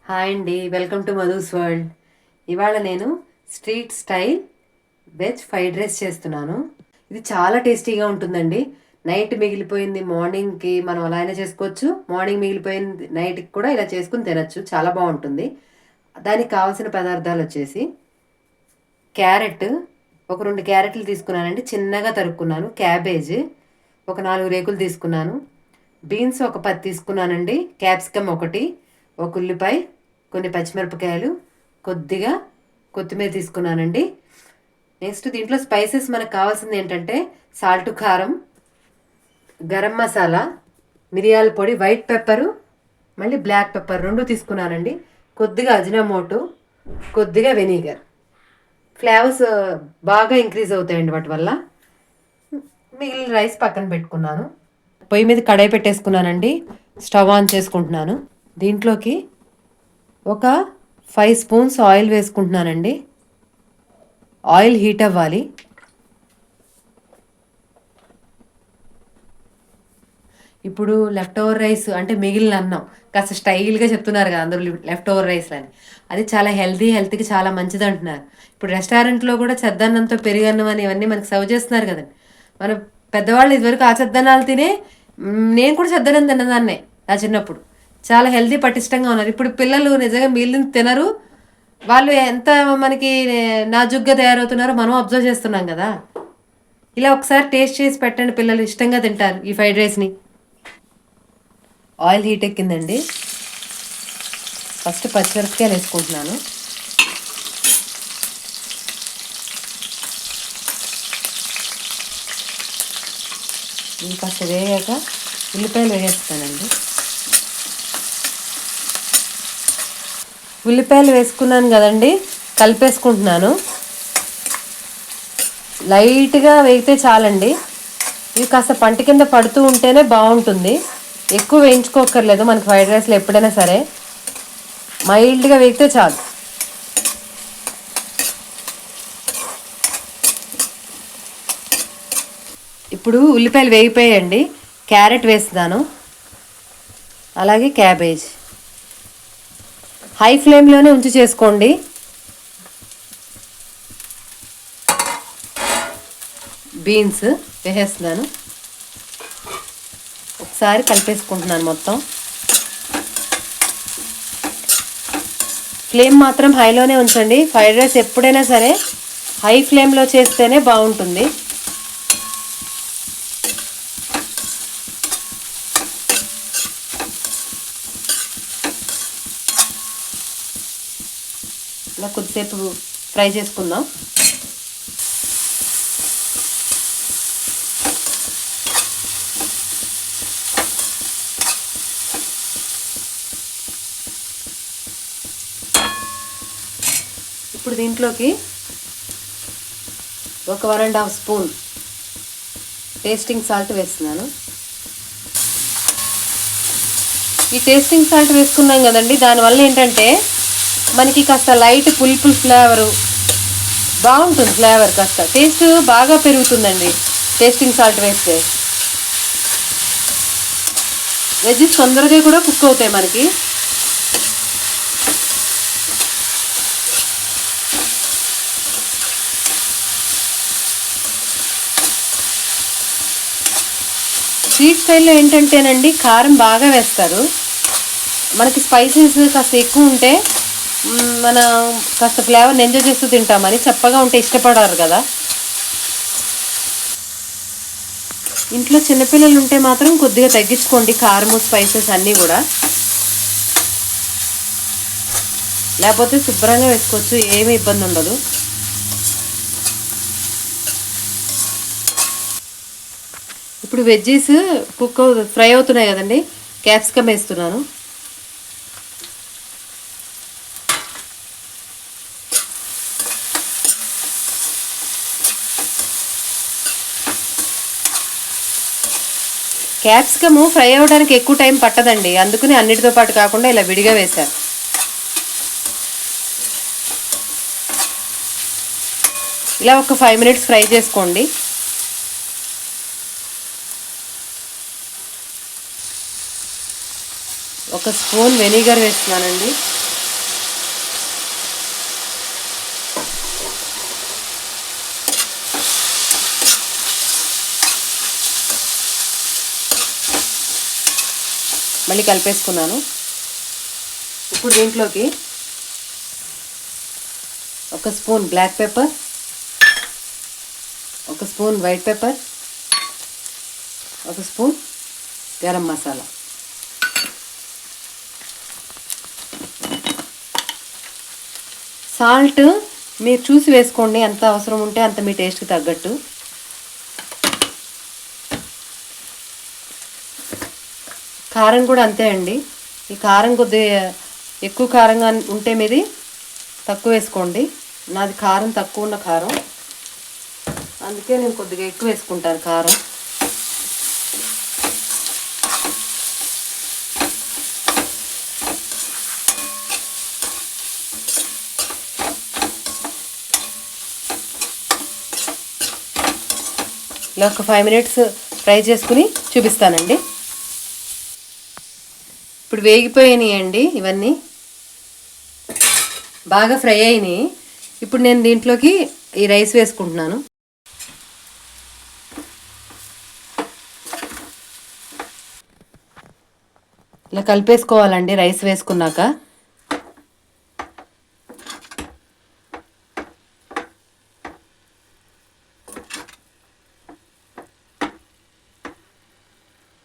Hi అండి, welcome to Madhu's world. ఇవాళ నేను street style veg fried rice చేస్తున్నాను. ఇది చాలా టేస్టీగా ఉంటుందండి. నైట్ మిగిలిపోయింది మార్నింగ్కి మనం అలా అయినా చేసుకోవచ్చు. మార్నింగ్ మిగిలిపోయింది నైట్కి కూడా ఇలా చేసుకుని తినచ్చు. చాలా బాగుంటుంది. దానికి కావాల్సిన పదార్థాలు వచ్చేసి క్యారెట్, ఒక 2 క్యారెట్లు తీసుకున్నానండి, చిన్నగా తరుక్కున్నాను. క్యాబేజ్ ఒక 4 రేకులు తీసుకున్నాను. బీన్స్ ఒక 10 తీసుకున్నానండి. క్యాప్సికమ్ ఒకటి, ఒక ఉల్లిపాయ, కొన్ని పచ్చిమిరపకాయలు, కొద్దిగా కొత్తిమీర తీసుకున్నానండి. నెక్స్ట్ దీంట్లో స్పైసెస్ మనకు కావాల్సింది ఏంటంటే సాల్ట్, కారం, గరం మసాలా, మిరియాల పొడి, వైట్ పెప్పరు, మళ్ళీ బ్లాక్ పెప్పర్ 2 తీసుకున్నానండి. కొద్దిగా అజినమోటో, కొద్దిగా వెనిగర్. ఫ్లేవర్స్ బాగా ఇంక్రీజ్ అవుతాయండి వాటి వల్ల. మిగిలిన రైస్ పక్కన పెట్టుకున్నాను. పొయ్యి మీద కడాయి పెట్టేసుకున్నానండి. స్టవ్ ఆన్ చేసుకుంటున్నాను. దీంట్లోకి ఒక 5 స్పూన్స్ ఆయిల్ వేసుకుంటున్నానండి. ఆయిల్ హీట్ అవ్వాలి. ఇప్పుడు లెఫ్ట్ ఓవర్ రైస్ అంటే మిగిలిన అన్నం, కాస్త స్టైల్గా చెప్తున్నారు కదా అందరూ లెఫ్ట్ ఓవర్ రైస్ అని. అది చాలా హెల్త్కి చాలా మంచిది అంటున్నారు. ఇప్పుడు రెస్టారెంట్లో కూడా చెద్దన్నంతో పెరుగన్నం అని ఇవన్నీ మనకి సర్వ్ చేస్తున్నారు కదండి. మన పెద్దవాళ్ళు ఇదివరకు ఆ చెద్దన్నాలు తినే, నేను కూడా చెద్దన్నం తిన్నదాన్నే నా చిన్నప్పుడు. చాలా హెల్తీ పటిష్టంగా ఉన్నారు. ఇప్పుడు పిల్లలు నిజంగా మిగిలిన తినరు. వాళ్ళు ఎంత మనకి నాజుగ్గా తయారవుతున్నారో మనం అబ్జర్వ్ చేస్తున్నాం కదా. ఇలా ఒకసారి టేస్ట్ చేసి పెట్టండి, పిల్లలు ఇష్టంగా తింటారు ఈ ఫ్రైడ్ రైస్ని. Oil heat ఎక్కిందండి. ఫస్ట్ పచ్చిమిరపకాయలు వేసుకుంటున్నాను. ఇవి కాస్త వేగాక ఉల్లిపాయలు వేసేస్తానండి. ఉల్లిపాయలు వేసుకున్నాను కదండి, కలిపేసుకుంటున్నాను. లైట్గా వేగితే చాలండి. ఇవి కాస్త పంట కింద పడుతూ ఉంటేనే బాగుంటుంది. ఎక్కువ వేయించుకోకర్లేదు మనకి ఫ్రైడ్ రైస్లో ఎప్పుడైనా సరే. మైల్డ్గా వేగితే చాలు. ఇప్పుడు ఉల్లిపాయలు వేగిపోయాయండి. క్యారెట్ వేస్తున్నాను, అలాగే క్యాబేజ్. హై ఫ్లేమ్లోనే ఉంచి చేసుకోండి. బీన్స్ వేసేస్తున్నాను. ఒకసారి కలిపేసుకుంటున్నాను మొత్తం. ఫ్లేమ్ మాత్రం హైలోనే ఉంచండి. ఫ్రైడ్ రైస్ ఎప్పుడైనా సరే హై ఫ్లేమ్లో చేస్తేనే బాగుంటుంది. ఇలా కొద్దిసేపు ఫ్రై చేసుకుందాం. ఇప్పుడు దీంట్లోకి ఒక 1.5 స్పూన్ టేస్టింగ్ సాల్ట్ వేస్తున్నాను. ఈ టేస్టింగ్ సాల్ట్ వేసుకున్నాం కదండి, దానివల్ల ఏంటంటే మనకి కాస్త లైట్ పులుపు ఫ్లేవరు బాగుంటుంది. ఫ్లేవర్ కాస్త టేస్ట్ బాగా పెరుగుతుందండి టేస్టింగ్ సాల్ట్ వేస్తే. వెజ్జెస్ తొందరగా కూడా కుక్ అవుతాయి మనకి. స్ట్రీట్ స్టైల్లో ఏంటంటేనండి కారం బాగా వేస్తారు. మనకి స్పైసెస్ కాస్త ఎక్కువ ఉంటే మన కాస్త ఫ్లేవర్ని ఎంజాయ్ చేస్తూ తింటామని, చప్పగా ఉంటే ఇష్టపడారు కదా. ఇంట్లో చిన్నపిల్లలు ఉంటే మాత్రం కొద్దిగా తగ్గించుకోండి కారము, స్పైసెస్ అన్నీ కూడా. లేకపోతే శుభ్రంగా వేసుకోవచ్చు, ఏమీ ఇబ్బంది ఉండదు. ఇప్పుడు వెజ్జీస్ ఫ్రై అవుతున్నాయి కదండి, క్యాప్సికమ్ వేస్తున్నాను. క్యాప్సికము ఫ్రై అవ్వడానికి ఎక్కువ టైం పట్టదండి, అందుకని అన్నిటితో పాటు కాకుండా ఇలా విడిగా వేశాను. ఇలా ఒక 5 మినిట్స్ ఫ్రై చేసుకోండి. ఒక స్పూన్ వెనిగర్ వేస్తున్నానండి. మళ్ళీ కలిపేసుకున్నాను. ఇప్పుడు దీంట్లోకి ఒక స్పూన్ బ్లాక్ పెప్పర్, ఒక స్పూన్ వైట్ పెప్పర్, ఒక స్పూన్ గరం మసాలా, సాల్ట్ మీరు చూసి వేసుకోండి, ఎంత అవసరం ఉంటే అంత మీ టేస్ట్కి తగ్గట్టు. కారం కూడా అంతే అండి. ఈ కారం కొద్దిగా ఎక్కువ కారంగా ఉంటే మీది తక్కువ వేసుకోండి. నాది కారం తక్కువ ఉన్న కారం, అందుకే నేను కొద్దిగా ఎక్కువ వేసుకుంటాను కారం. ఇలా ఒక 5 మినిట్స్ ఫ్రై చేసుకుని చూపిస్తానండి. ఇప్పుడు వేగిపోయినాయండి, ఇవన్నీ బాగా ఫ్రై అయినాయి. ఇప్పుడు నేను దీంట్లోకి ఈ రైస్ వేసుకుంటున్నాను. ఇలా కలిపేసుకోవాలండి రైస్ వేసుకున్నాక.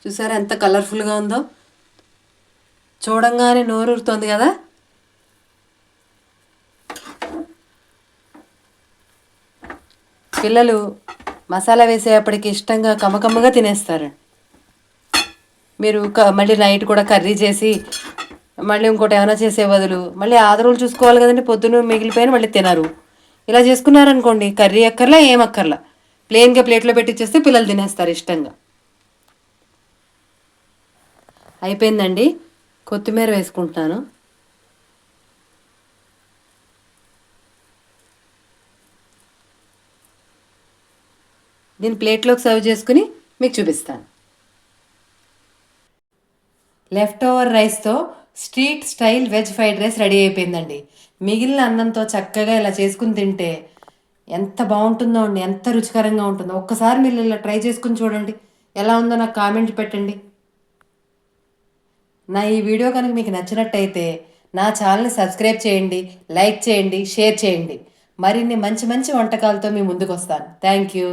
చూసారా ఎంత కలర్ఫుల్గా ఉందో, చూడంగానే నోరూరుతోంది కదా. పిల్లలు మసాలా వేసేటప్పటికి ఇష్టంగా కమ్మకమ్మగా తినేస్తారు. మీరు మళ్ళీ నైట్ కూడా కర్రీ చేసి మళ్ళీ ఇంకోటి ఏమైనా చేసే బదులు మళ్ళీ ఆదరులు చూసుకోవాలి కదండి, పొద్దున్న మిగిలిపోయిన మళ్ళీ తినరు. ఇలా చేసుకున్నారనుకోండి, కర్రీ అక్కర్లా ఏమక్కర్లా, ప్లెయిన్గా ప్లేట్లో పెట్టిచ్చేస్తే పిల్లలు తినేస్తారు ఇష్టంగా. అయిపోయిందండి, కొత్తిమీర వేసుకుంటున్నాను. దీన్ని ప్లేట్లోకి సర్వ్ చేసుకుని మీకు చూపిస్తాను. లెఫ్ట్ ఓవర్ రైస్తో street style veg fried rice ready అయిపోయిందండి. మిగిలిన అన్నంతో చక్కగా ఇలా చేసుకుని తింటే ఎంత బాగుంటుందో అండి, ఎంత రుచికరంగా ఉంటుందో. ఒక్కసారి మీరు ఇలా ట్రై చేసుకుని చూడండి, ఎలా ఉందో నాకు కామెంట్ పెట్టండి. నా ఈ వీడియో కనుక మీకు నచ్చినట్టయితే నా ఛానల్ని సబ్స్క్రైబ్ చేయండి, లైక్ చేయండి, షేర్ చేయండి. మరిన్ని మంచి మంచి వంటకాలతో మీ ముందుకు వస్తాను. Thank you.